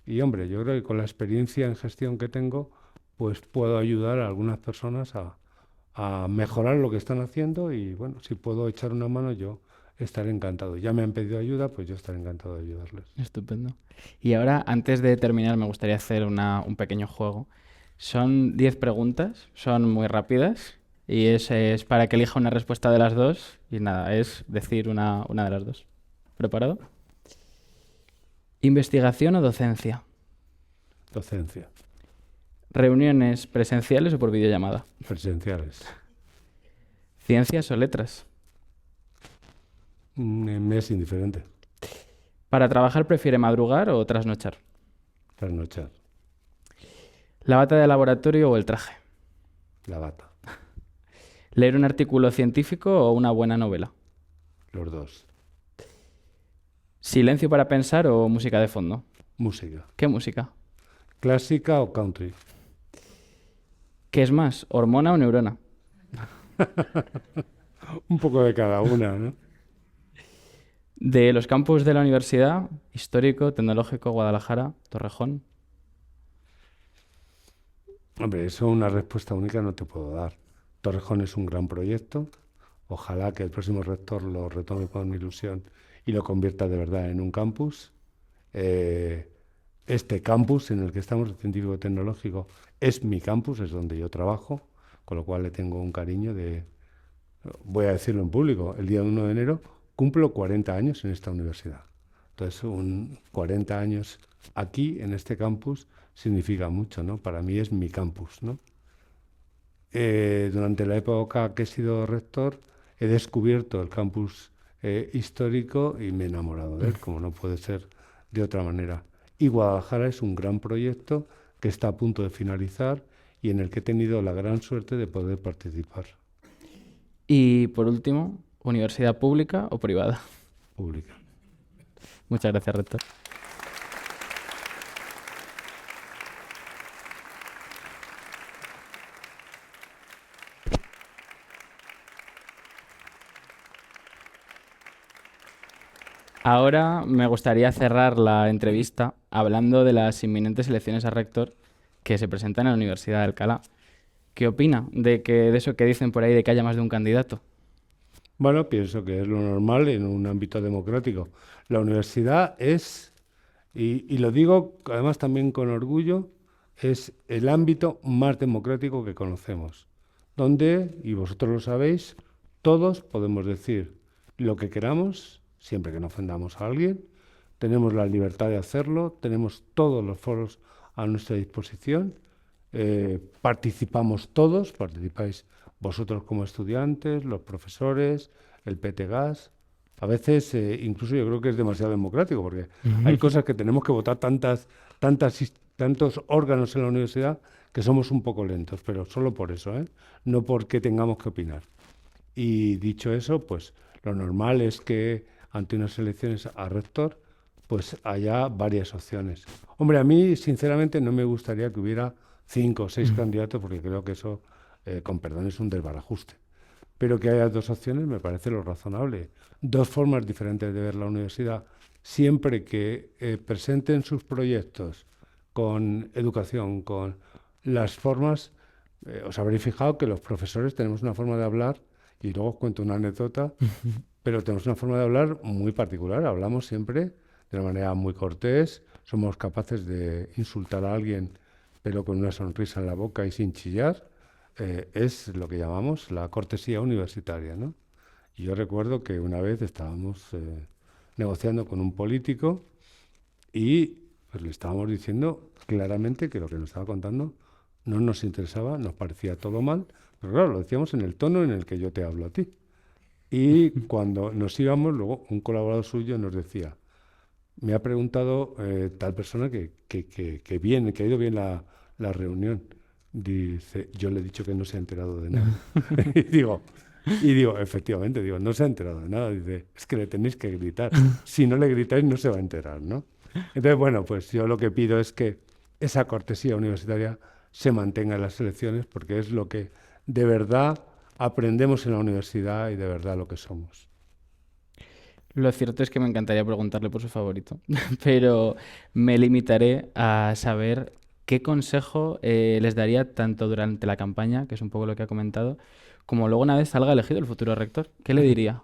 y hombre, yo creo que con la experiencia en gestión que tengo, pues puedo ayudar a algunas personas a mejorar lo que están haciendo y bueno, si puedo echar una mano yo estaré encantado. Ya me han pedido ayuda, pues yo estaré encantado de ayudarles. Estupendo. Y ahora, antes de terminar, me gustaría hacer un pequeño juego. Son 10 preguntas, son muy rápidas y es para que elija una respuesta de las dos y nada, es decir una de las dos. ¿Preparado? ¿Investigación o docencia? Docencia, ¿Reuniones presenciales o por videollamada? presenciales. ¿Ciencias o letras? Me es indiferente, ¿Para trabajar prefiere madrugar o trasnochar? trasnochar, ¿La bata de laboratorio o el traje? la bata, ¿Leer un artículo científico o una buena novela? los dos. ¿Silencio para pensar o música de fondo? Música, ¿Qué música? clásica o country. ¿Qué es más, hormona o neurona? Un poco de cada una, ¿no? De los campus de la universidad, histórico, tecnológico, Guadalajara, Torrejón. Hombre, eso una respuesta única no te puedo dar. Torrejón es un gran proyecto. Ojalá que el próximo rector lo retome con ilusión y lo convierta de verdad en un campus. Eh, este campus en el que estamos, el científico-tecnológico, es mi campus, es donde yo trabajo, con lo cual le tengo un cariño voy a decirlo en público, el día 1 de enero cumplo 40 años en esta universidad. Entonces, 40 años aquí, en este campus, significa mucho, ¿no? Para mí es mi campus, ¿no? Durante la época que he sido rector, he descubierto el campus histórico y me he enamorado de él, como no puede ser de otra manera. Y Guadalajara es un gran proyecto que está a punto de finalizar y en el que he tenido la gran suerte de poder participar. Y por último, ¿universidad pública o privada? Pública. Muchas gracias, rector. Ahora me gustaría cerrar la entrevista hablando de las inminentes elecciones a rector que se presentan en la Universidad de Alcalá. ¿Qué opina de eso que dicen por ahí de que haya más de un candidato? Bueno, pienso que es lo normal en un ámbito democrático. La universidad es, y lo digo además también con orgullo, es el ámbito más democrático que conocemos, donde, y vosotros lo sabéis, todos podemos decir lo que queramos, siempre que no ofendamos a alguien, tenemos la libertad de hacerlo, tenemos todos los foros a nuestra disposición, participamos todos, participáis vosotros como estudiantes, los profesores, el PTGAS. A veces incluso yo creo que es demasiado democrático porque hay cosas que tenemos que votar tantos órganos en la universidad que somos un poco lentos, pero solo por eso, ¿eh? No porque tengamos que opinar. Y dicho eso, pues lo normal es que ante unas elecciones a rector, pues haya varias opciones. Hombre, a mí sinceramente no me gustaría que hubiera 5 o 6 candidatos, porque creo que eso, con perdón, es un desbarajuste. Pero que haya 2 opciones me parece lo razonable. 2 formas diferentes de ver la universidad, siempre que presenten sus proyectos con educación, con las formas. Os habréis fijado que los profesores tenemos una forma de hablar, y luego os cuento una anécdota, pero tenemos una forma de hablar muy particular. Hablamos siempre de una manera muy cortés, somos capaces de insultar a alguien, pero con una sonrisa en la boca y sin chillar. Es lo que llamamos la cortesía universitaria, ¿no? Y yo recuerdo que una vez estábamos negociando con un político y pues, le estábamos diciendo claramente que lo que nos estaba contando no nos interesaba, nos parecía todo mal, pero claro, lo decíamos en el tono en el que yo te hablo a ti. Y cuando nos íbamos, luego un colaborador suyo nos decía, me ha preguntado tal persona que ha ido bien la reunión. Dice, yo le he dicho que no se ha enterado de nada. Y digo, efectivamente, digo, no se ha enterado de nada. Dice, es que le tenéis que gritar. Si no le gritáis, no se va a enterar, ¿no? Entonces, bueno, pues yo lo que pido es que esa cortesía universitaria se mantenga en las elecciones, porque es lo que de verdad aprendemos en la universidad y de verdad lo que somos. Lo cierto es que me encantaría preguntarle por su favorito, pero me limitaré a saber qué consejo les daría tanto durante la campaña, que es un poco lo que ha comentado, como luego una vez salga elegido el futuro rector. ¿Qué le diría?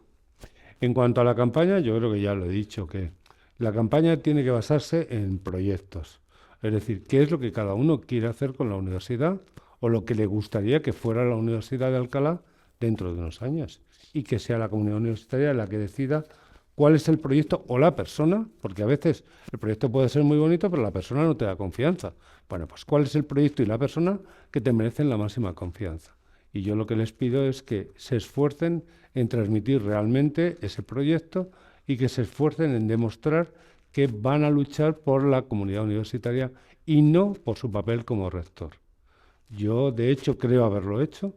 En cuanto a la campaña, yo creo que ya lo he dicho, que la campaña tiene que basarse en proyectos. Es decir, qué es lo que cada uno quiere hacer con la universidad o lo que le gustaría que fuera la Universidad de Alcalá dentro de unos años. Y que sea la comunidad universitaria la que decida cuál es el proyecto o la persona, porque a veces el proyecto puede ser muy bonito, pero la persona no te da confianza. Bueno, pues cuál es el proyecto y la persona que te merecen la máxima confianza. Y yo lo que les pido es que se esfuercen en transmitir realmente ese proyecto y que se esfuercen en demostrar que van a luchar por la comunidad universitaria y no por su papel como rector. Yo, de hecho, creo haberlo hecho.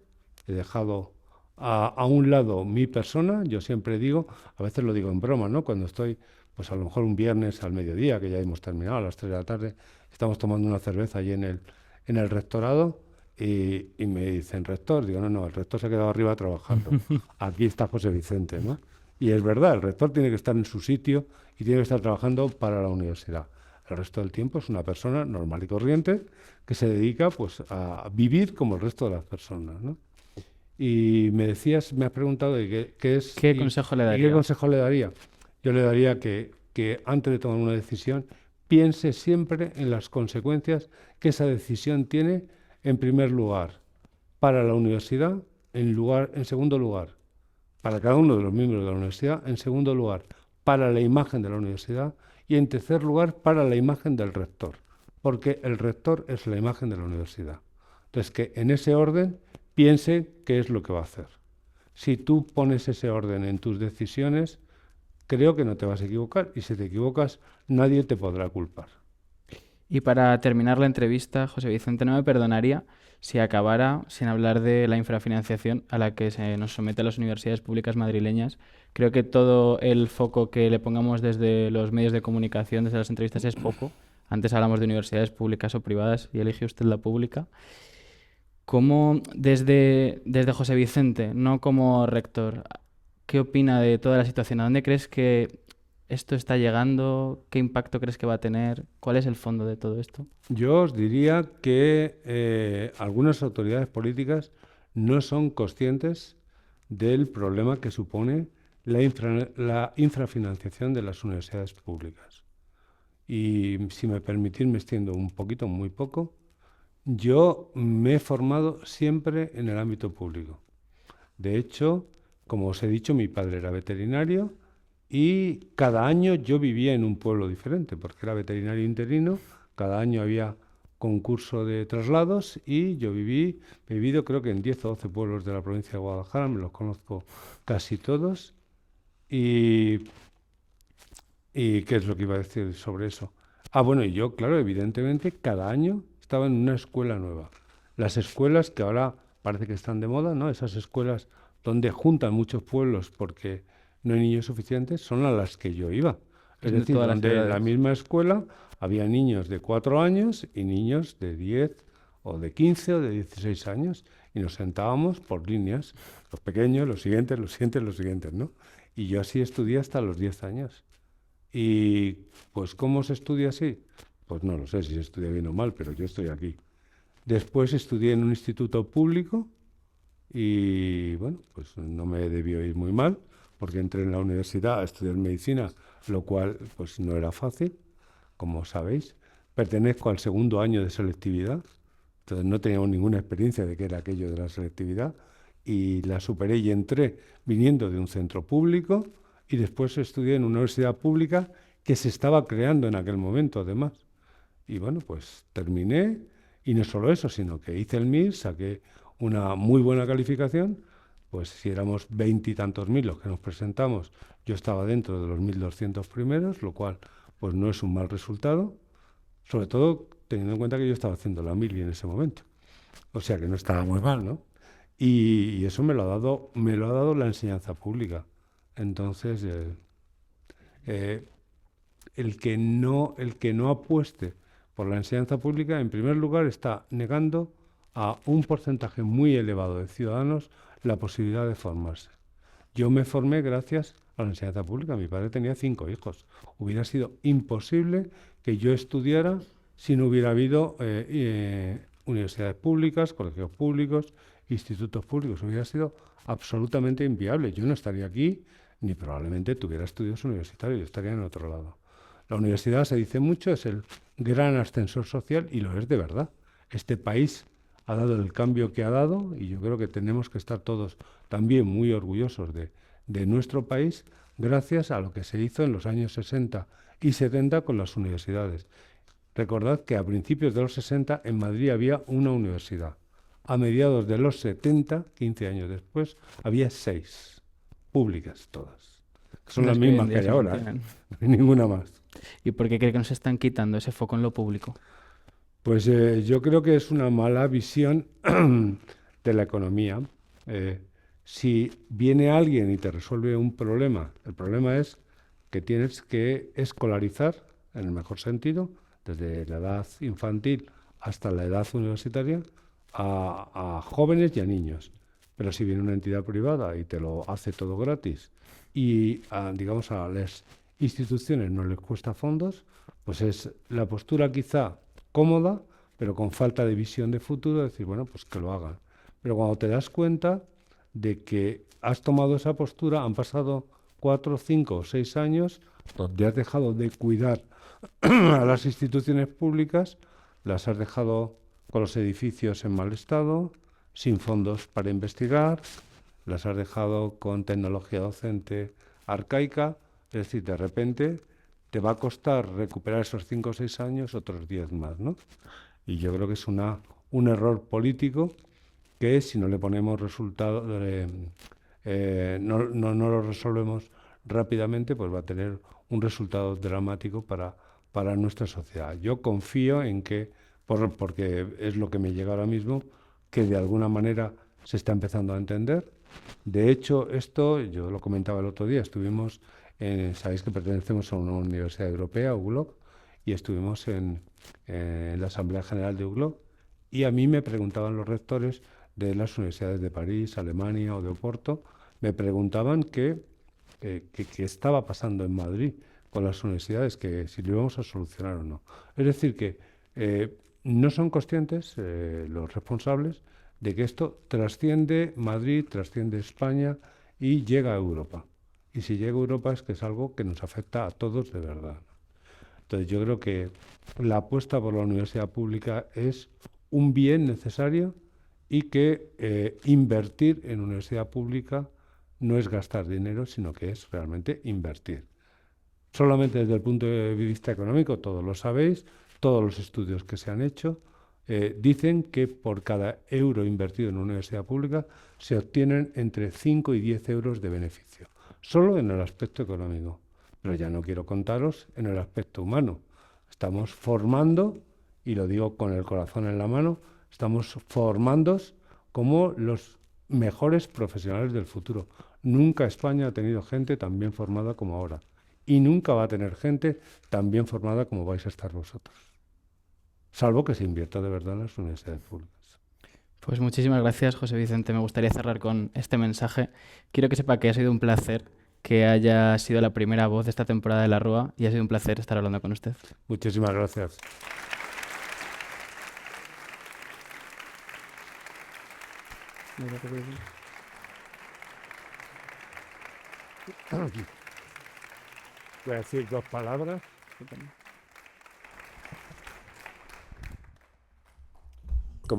He dejado a un lado mi persona. Yo siempre digo, a veces lo digo en broma, ¿no? Cuando estoy, pues a lo mejor un viernes al mediodía, que ya hemos terminado a las 3 de la tarde, estamos tomando una cerveza allí en el rectorado y me dicen, rector, digo, no, no, el rector se ha quedado arriba trabajando. Aquí está José Vicente, ¿no? Y es verdad, el rector tiene que estar en su sitio y tiene que estar trabajando para la universidad. El resto del tiempo es una persona normal y corriente que se dedica pues a vivir como el resto de las personas, ¿no? Y me has preguntado de qué es ¿Qué consejo le y qué daría? consejo le daría. Yo le daría que antes de tomar una decisión piense siempre en las consecuencias que esa decisión tiene, en primer lugar, para la universidad, en segundo lugar, para cada uno de los miembros de la universidad, en segundo lugar, para la imagen de la universidad y en tercer lugar, para la imagen del rector, porque el rector es la imagen de la universidad. Entonces, que en ese orden piense qué es lo que va a hacer. Si tú pones ese orden en tus decisiones, creo que no te vas a equivocar y si te equivocas, nadie te podrá culpar. Y para terminar la entrevista, José Vicente no me perdonaría si acabara sin hablar de la infrafinanciación a la que se nos somete a las universidades públicas madrileñas. Creo que todo el foco que le pongamos desde los medios de comunicación, desde las entrevistas, es poco. Antes hablamos de universidades públicas o privadas y elige usted la pública. ¿Cómo desde José Vicente, no como rector, qué opina de toda la situación? ¿A dónde crees que ¿Esto está llegando? ¿Qué impacto crees que va a tener? ¿Cuál es el fondo de todo esto? Yo os diría que algunas autoridades políticas no son conscientes del problema que supone la infrafinanciación de las universidades públicas. Y si me permitís, me extiendo un poquito, muy poco. Yo me he formado siempre en el ámbito público. De hecho, como os he dicho, mi padre era veterinario y cada año yo vivía en un pueblo diferente, porque era veterinario interino, cada año había concurso de traslados y yo he vivido creo que en 10 o 12 pueblos de la provincia de Guadalajara, me los conozco casi todos. Y, ¿Y qué es lo que iba a decir sobre eso? Ah, bueno, y yo, claro, evidentemente, cada año estaba en una escuela nueva. Las escuelas que ahora parece que están de moda, ¿no? Esas escuelas donde juntan muchos pueblos porque no hay niños suficientes, son a las que yo iba. Es En decir, todas las donde en la ciudades. misma escuela había niños de 4 años y niños de 10 o de 15 o de 16 años y nos sentábamos por líneas, los pequeños, los siguientes, los siguientes, los siguientes, ¿no? Y yo así estudié hasta los 10 años. Y pues, ¿cómo se estudia así? Pues no lo sé si se estudia bien o mal, pero yo estoy aquí. Después estudié en un instituto público y bueno, pues no me debió ir muy mal, porque entré en la universidad a estudiar medicina, lo cual pues no era fácil, como sabéis. Pertenezco al segundo año de selectividad, entonces no teníamos ninguna experiencia de qué era aquello de la selectividad y la superé y entré viniendo de un centro público y después estudié en una universidad pública que se estaba creando en aquel momento además. Y bueno, pues terminé y no solo eso, sino que hice el MIR, saqué una muy buena calificación, pues si éramos veintitantos mil los que nos presentamos, yo estaba dentro de los 1.200 primeros, lo cual pues no es un mal resultado, sobre todo teniendo en cuenta que yo estaba haciendo la mili en ese momento. O sea que no estaba muy mal, ¿no? Y eso me lo ha dado la enseñanza pública. Entonces, eh, el que no apueste por la enseñanza pública, en primer lugar, está negando a un porcentaje muy elevado de ciudadanos la posibilidad de formarse. Yo me formé gracias a la enseñanza pública. Mi padre tenía 5 hijos. Hubiera sido imposible que yo estudiara si no hubiera habido universidades públicas, colegios públicos, institutos públicos. Hubiera sido absolutamente inviable. Yo no estaría aquí ni probablemente tuviera estudios universitarios. Yo estaría en otro lado. La universidad, se dice mucho, es el gran ascensor social y lo es de verdad. Este país ha dado el cambio que ha dado y yo creo que tenemos que estar todos también muy orgullosos de nuestro país gracias a lo que se hizo en los años 60 y 70 con las universidades. Recordad que a principios de los 60 en Madrid había una universidad. A mediados de los 70, 15 años después, había 6, públicas todas. Son las Las que hoy en mismas que día hay se ahora, funcionan. no hay ninguna más. ¿Y por qué cree que nos están quitando ese foco en lo público? Pues yo creo que es una mala visión de la economía. Eh, si viene alguien y te resuelve un problema, el problema es que tienes que escolarizar, en el mejor sentido, desde la edad infantil hasta la edad universitaria, a jóvenes y a niños. Pero si viene una entidad privada y te lo hace todo gratis y, digamos, a las instituciones no les cuesta fondos, pues es la postura quizá cómoda, pero con falta de visión de futuro, decir, bueno, pues que lo hagan. Pero cuando te das cuenta de que has tomado esa postura, han pasado 4, 5 o 6 años donde has dejado de cuidar a las instituciones públicas, las has dejado con los edificios en mal estado, sin fondos para investigar, las has dejado con tecnología docente arcaica, es decir, de repente te va a costar recuperar esos 5 o 6 años otros 10 más, ¿no? Y yo creo que es un error político que si no le ponemos resultado, no lo resolvemos rápidamente, pues va a tener un resultado dramático para nuestra sociedad. Yo confío en que, porque es lo que me llega ahora mismo, que de alguna manera se está empezando a entender. De hecho, esto, yo lo comentaba el otro día, sabéis que pertenecemos a una universidad europea, UGLOC, y estuvimos en la Asamblea General de UGLOC, y a mí me preguntaban los rectores de las universidades de París, Alemania o de Oporto, me preguntaban qué estaba pasando en Madrid con las universidades, que si lo íbamos a solucionar o no. Es decir, que no son conscientes los responsables de que esto trasciende Madrid, trasciende España y llega a Europa. Y si llega a Europa es que es algo que nos afecta a todos de verdad. Entonces yo creo que la apuesta por la universidad pública es un bien necesario y que invertir en universidad pública no es gastar dinero, sino que es realmente invertir. Solamente desde el punto de vista económico, todos lo sabéis, todos los estudios que se han hecho dicen que por cada euro invertido en una universidad pública se obtienen entre 5 y 10 euros de beneficio, solo en el aspecto económico. Pero ya no quiero contaros en el aspecto humano. Estamos formando, y lo digo con el corazón en la mano, estamos formándoos como los mejores profesionales del futuro. Nunca España ha tenido gente tan bien formada como ahora. Y nunca va a tener gente tan bien formada como vais a estar vosotros. Salvo que se invierta de verdad en las universidades públicas. Pues muchísimas gracias, José Vicente. Me gustaría cerrar con este mensaje. Quiero que sepa que ha sido un placer que haya sido la primera voz de esta temporada de La Rúa y ha sido un placer estar hablando con usted. Muchísimas gracias. Voy a decir dos palabras.